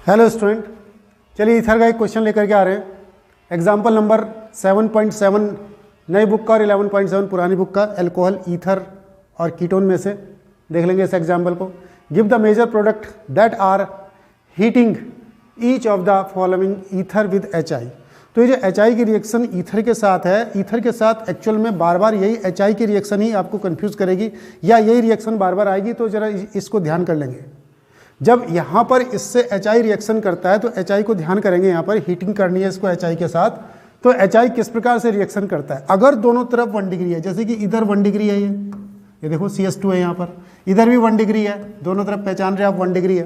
Hello student, चलिए ether का एक क्वेश्चन लेकर के आ रहे हैं। एग्जाम्पल नंबर 7.7 नई बुक का और 11.7 पुरानी बुक का, एल्कोहल, ईथर और कीटोन में से देख लेंगे इस एग्जाम्पल को। Give the major product that are heating each of the following ether with HI। तो ये जो HI की रिएक्शन ईथर के साथ है, ईथर के साथ एक्चुअल में बार बार यही HI की रिएक्शन ही आपको कंफ्यूज करेगी या यही रिएक्शन बार बार आएगी। तो जरा इसको ध्यान कर लेंगे। जब यहाँ पर इससे HI रिएक्शन करता है तो HI को ध्यान करेंगे, यहाँ पर हीटिंग करनी है इसको HI के साथ। तो HI किस प्रकार से रिएक्शन करता है, अगर दोनों तरफ 1 डिग्री है, जैसे कि इधर 1 डिग्री है, ये देखो CS2 है यहाँ पर, इधर भी 1 डिग्री है, दोनों तरफ पहचान रहे आप 1 डिग्री है।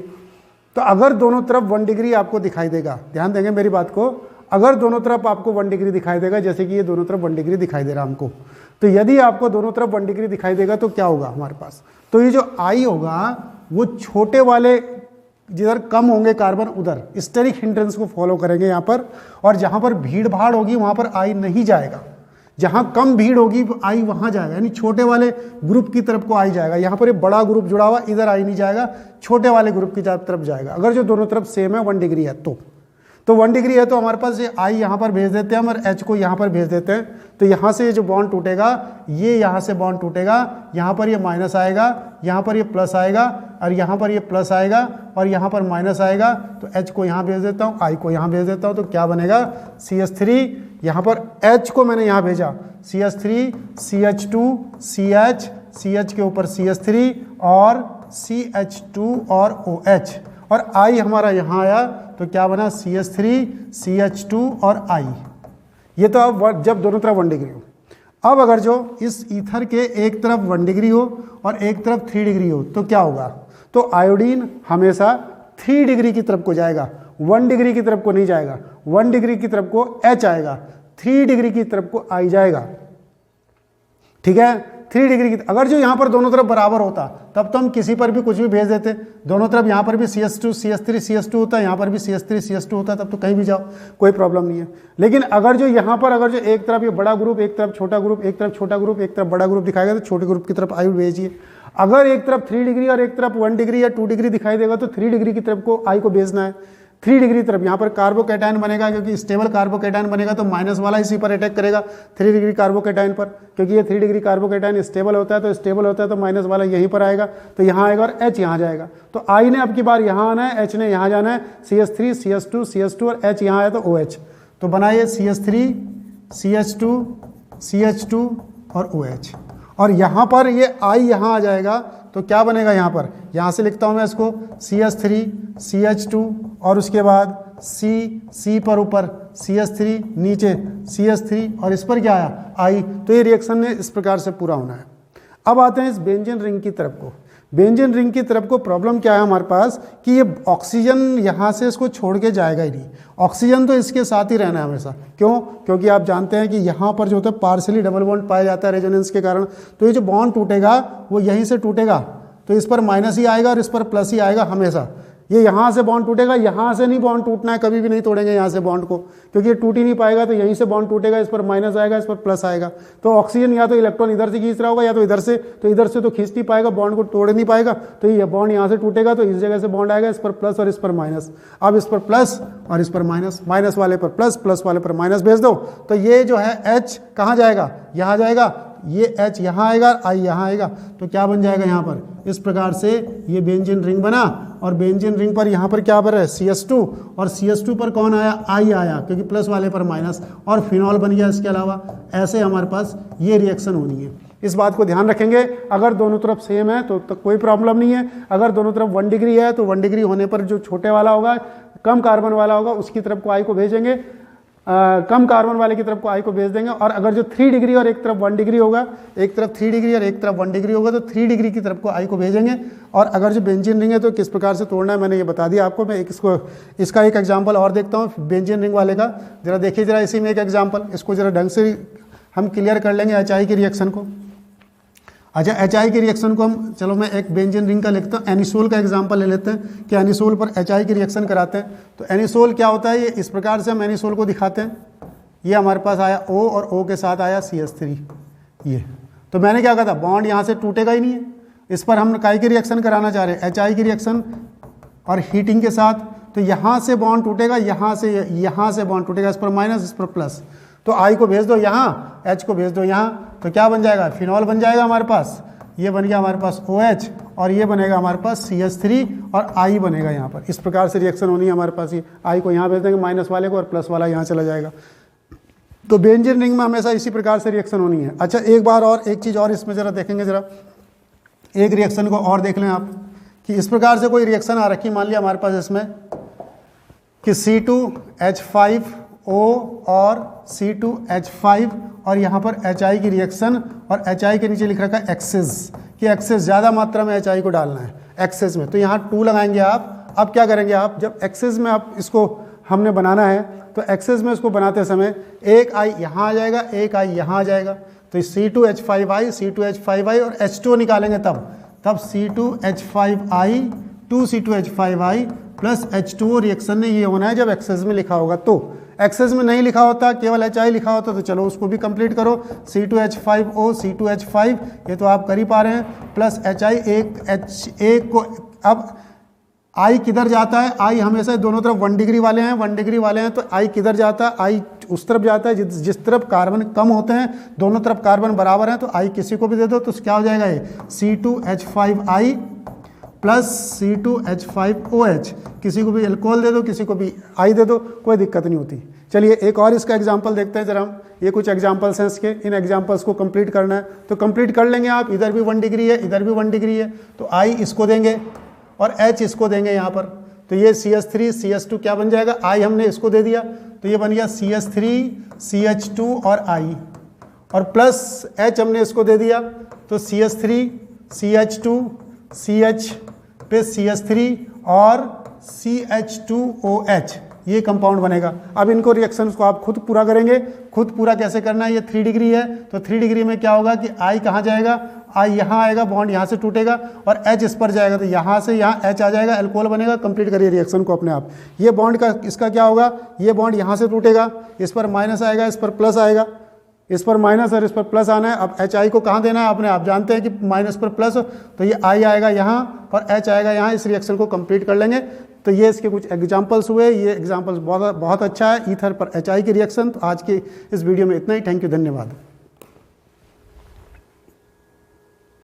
तो अगर दोनों तरफ 1 डिग्री आपको दिखाई देगा, ध्यान देंगे मेरी बात को, अगर दोनों तरफ आपको 1 डिग्री दिखाई देगा, जैसे कि ये दोनों तरफ 1 डिग्री दिखाई दे रहा है हमको, तो यदि आपको दोनों तरफ 1 डिग्री दिखाई देगा तो क्या होगा हमारे पास, तो ये जो I होगा वो छोटे वाले जिधर कम होंगे कार्बन उधर स्टेरिक हिंड्रेंस को फॉलो करेंगे यहाँ पर, और जहाँ पर भीड़ भाड़ होगी वहाँ पर I नहीं जाएगा, जहाँ कम भीड़ होगी I वहाँ जाएगा, यानी छोटे वाले ग्रुप की तरफ को I जाएगा। यहाँ पर ये बड़ा ग्रुप जुड़ा हुआ, इधर I नहीं जाएगा, छोटे वाले ग्रुप की तरफ जाएगा। अगर जो दोनों तरफ सेम है 1 डिग्री है तो 1 डिग्री है तो हमारे पास ये I यहाँ पर भेज देते हैं हम और H को यहाँ पर भेज देते हैं। तो यहाँ से ये जो बॉन्ड टूटेगा, ये यहाँ से बॉन्ड टूटेगा, यहाँ पर ये माइनस आएगा, यहाँ पर ये प्लस आएगा, और यहाँ पर ये प्लस आएगा और यहाँ पर माइनस आएगा। तो H को यहाँ भेज देता हूँ, I को यहाँ भेज देता हूँ, तो क्या बनेगा CH3। यहाँ पर H को मैंने यहाँ भेजा, CH3 CH2 CH, CH के ऊपर CH3 और CH2 और OH, और I हमारा यहाँ आया तो क्या बना CH3 CH2 और I। ये तो अब जब दोनों तरफ 1 डिग्री हो। अब अगर जो इस ईथर के एक तरफ 1 डिग्री हो और एक तरफ 3 डिग्री हो तो क्या होगा, तो आयोडीन हमेशा 3 डिग्री की तरफ को जाएगा, 1 डिग्री की तरफ को नहीं जाएगा। 1 डिग्री की तरफ को H आएगा, 3 डिग्री की तरफ को I जाएगा। ठीक है, 3 डिग्री की। अगर जो यहाँ पर दोनों तरफ बराबर होता तब तो हम किसी पर भी कुछ भी भेज देते, दोनों तरफ यहाँ पर भी CS2 CH3 CS2 होता, यहाँ पर भी CS3 CS2 होता, तब तो कहीं भी जाओ कोई प्रॉब्लम नहीं है। लेकिन अगर जो यहाँ पर अगर जो एक तरफ ये बड़ा ग्रुप, एक तरफ छोटा ग्रुप, एक तरफ छोटा ग्रुप, एक तरफ बड़ा ग्रुप दिखाएगा तो छोटे ग्रुप की तरफ I भेजिए। अगर एक तरफ 3 डिग्री और एक तरफ 1 डिग्री या 2 डिग्री दिखाई देगा तो 3 डिग्री की तरफ को I को भेजना है। 3 डिग्री तरफ यहाँ पर कार्बोकैटायन बनेगा, क्योंकि स्टेबल कार्बोकैटायन बनेगा तो माइनस वाला इसी पर अटैक करेगा 3 डिग्री कार्बोकैटायन पर, क्योंकि ये 3 डिग्री कार्बोकैटायन स्टेबल होता है, तो स्टेबल होता है तो माइनस वाला यहीं पर आएगा, तो यहाँ आएगा और H यहाँ जाएगा। तो I ने अब की बार यहाँ आना है, H ने यहाँ जाना है, CH3 CH2 CH2 और H यहाँ आया तो OH। तो बनाइए CH3 CH2 CH2 और OH, और यहाँ पर ये I यहाँ आ जाएगा तो क्या बनेगा, यहाँ से लिखता हूँ मैं इसको CH3 CH2 और उसके बाद C पर ऊपर CH3, नीचे CH3 और इस पर क्या आया I। तो ये रिएक्शन ने इस प्रकार से पूरा होना है। अब आते हैं इस बेंजीन रिंग की तरफ को। बेंजीन रिंग की तरफ को प्रॉब्लम क्या है हमारे पास कि ये ऑक्सीजन यहाँ से इसको छोड़ के जाएगा ही नहीं, ऑक्सीजन तो इसके साथ ही रहना है हमेशा। क्यों? क्योंकि आप जानते हैं कि यहाँ पर जो होता है पार्शियली डबल बॉन्ड पाया जाता है रेजोनेंस के कारण, तो ये जो बॉन्ड टूटेगा वो यहीं से टूटेगा, तो इस पर माइनस ही आएगा और इस पर प्लस ही आएगा हमेशा। ये यहाँ से बॉन्ड टूटेगा, यहाँ से नहीं बॉन्ड टूटना है, कभी भी नहीं तोड़ेंगे यहाँ से बॉन्ड को, क्योंकि ये टूट ही नहीं पाएगा, तो यहीं से बॉन्ड टूटेगा, इस पर माइनस आएगा, इस पर प्लस आएगा। तो ऑक्सीजन या तो इलेक्ट्रॉन इधर से खींच रहा होगा या तो इधर से, तो इधर से तो खींच नहीं पाएगा, बॉन्ड को तोड़ नहीं पाएगा, तो ये बॉन्ड यहाँ से टूटेगा, तो इस जगह से बॉन्ड आएगा, इस पर प्लस और इस पर माइनस। अब इस पर प्लस और इस पर माइनस, माइनस वाले पर प्लस, प्लस वाले पर माइनस भेज दो, तो ये जो है H कहाँ जाएगा, यहाँ जाएगा, ये H यहाँ आएगा, I यहाँ आएगा, तो क्या बन जाएगा यहाँ पर, इस प्रकार से ये बेंजीन रिंग बना। और बेंजीन रिंग पर यहाँ पर क्या बना है CS2, और CS2 पर कौन आया, I आया, क्योंकि प्लस वाले पर माइनस, और फिनॉल बन गया इसके अलावा। ऐसे हमारे पास ये रिएक्शन होनी है, इस बात को ध्यान रखेंगे। अगर दोनों तरफ सेम है तो कोई प्रॉब्लम नहीं है, अगर दोनों तरफ 1 डिग्री है तो 1 डिग्री होने पर जो छोटे वाला होगा, कम कार्बन वाला होगा, उसकी तरफ को I को भेजेंगे, कम कार्बन वाले की तरफ को I को भेज देंगे। और अगर जो 3 डिग्री और एक तरफ 1 डिग्री होगा, एक तरफ 3 डिग्री और एक तरफ 1 डिग्री होगा, तो 3 डिग्री की तरफ को I को भेजेंगे। और अगर जो बेंजीन रिंग है तो किस प्रकार से तोड़ना है मैंने ये बता दिया आपको। मैं इसका एक एग्जाम्पल और देखता हूँ बेंजीन रिंग वाले का, जरा देखिए जरा इसी में एक एग्जाम्पल, इसको जरा ढंग से हम क्लियर कर लेंगे HI की रिएक्शन को। अच्छा, HI की रिएक्शन को हम, चलो मैं एक बेंजीन रिंग का लिखता हूँ, एनिसोल का एग्जांपल ले लेते हैं कि एनिसोल पर HI की रिएक्शन कराते हैं। तो एनिसोल क्या होता है, ये इस प्रकार से हम एनिसोल को दिखाते हैं। ये हमारे पास आया O और O के साथ आया CH3, ये तो मैंने क्या कहा था, बॉन्ड यहाँ से टूटेगा ही नहीं है, इस पर हम काय की रिएक्शन कराना चाह रहे हैं, HI की रिएक्शन और हीटिंग के साथ। तो यहाँ से बॉन्ड टूटेगा, यहाँ से बॉन्ड टूटेगा, इस पर माइनस इस पर प्लस। तो I को भेज दो यहाँ, H को भेज दो यहाँ, तो क्या बन जाएगा, फिनॉल बन जाएगा हमारे पास। ये बन गया हमारे पास OH और ये बनेगा हमारे पास CH3 और I बनेगा यहाँ पर। इस प्रकार से रिएक्शन होनी है हमारे पास। ये I को यहाँ भेज देंगे माइनस वाले को और प्लस वाला यहाँ चला जाएगा। तो बेंजीन रिंग में हमेशा इसी प्रकार से रिएक्शन होनी है। अच्छा एक बार और एक चीज़ और इसमें ज़रा देखेंगे, ज़रा एक रिएक्शन को और देख लें आप कि इस प्रकार से कोई रिएक्शन आ रखी, मान लिया हमारे पास इसमें कि C2H5O और C2H5 और यहाँ पर HI की रिएक्शन और HI के नीचे लिख रखा है एक्सेस, कि एक्सेस ज़्यादा मात्रा में HI को डालना है एक्सेस में। तो यहाँ 2 लगाएंगे आप। अब क्या करेंगे आप, जब एक्सेस में आप इसको हमने बनाना है तो एक्सेस में इसको बनाते समय एक I यहाँ आ जाएगा, एक I यहाँ आ जाएगा। तो C2H5I C2H5I और H2O निकालेंगे तब C2H5I 2C2H5I plus H2O reaction ने ये होना है जब एक्सेस में लिखा होगा। तो एक्सेस में नहीं लिखा होता, केवल HI लिखा होता तो चलो उसको भी कंप्लीट करो। C2H5O C2H5 ये तो आप कर ही पा रहे हैं, प्लस HI एक को। अब I किधर जाता है, I हमेशा दोनों तरफ 1 डिग्री वाले हैं, 1 डिग्री वाले हैं, तो I किधर जाता है, I उस तरफ जाता है जिस तरफ कार्बन कम होते हैं, दोनों तरफ कार्बन बराबर हैं, तो I किसी को भी दे दो तो क्या हो जाएगा, ये C2H5I प्लस C2H5OH। किसी को भी अल्कोहल दे दो, किसी को भी I दे दो, कोई दिक्कत नहीं होती। चलिए एक और इसका एग्जाम्पल देखते हैं जरा हम। ये कुछ एग्जाम्पल्स हैं इसके, इन एग्जाम्पल्स को कंप्लीट करना है तो कंप्लीट कर लेंगे आप। इधर भी 1 डिग्री है, इधर भी 1 डिग्री है, तो I इसको देंगे और H इसको देंगे यहाँ पर। तो ये CH3 CH2 क्या बन जाएगा, I हमने इसको दे दिया तो ये बन गया CH3 CH2 और I, और प्लस H हमने इसको दे दिया तो CH3 CH2 CH पे CH3 और CH2OH, ये कंपाउंड बनेगा। अब इनको रिएक्शंस को आप खुद पूरा करेंगे। खुद पूरा कैसे करना है, ये 3 डिग्री है तो 3 डिग्री में क्या होगा कि I कहाँ जाएगा, I यहाँ आएगा, बॉन्ड यहाँ से टूटेगा और H इस पर जाएगा, तो यहाँ से यहाँ H आ जाएगा, अल्कोहल बनेगा। कंप्लीट करिए रिएक्शन को अपने आप। ये बॉन्ड का इसका क्या होगा, ये बॉन्ड यहाँ से टूटेगा, इस पर माइनस आएगा, इस पर प्लस आएगा, इस पर माइनस और इस पर प्लस आना है। अब HI को कहाँ देना है अपने आप जानते हैं कि माइनस पर प्लस, तो ये I आएगा यहाँ और H आएगा यहाँ। इस रिएक्शन को कंप्लीट कर लेंगे। तो ये इसके कुछ एग्जांपल्स हुए। ये एग्जांपल्स बहुत अच्छा है। ईथर पर HI की रिएक्शन। तो आज की इस वीडियो में इतना ही। थैंक यू, धन्यवाद।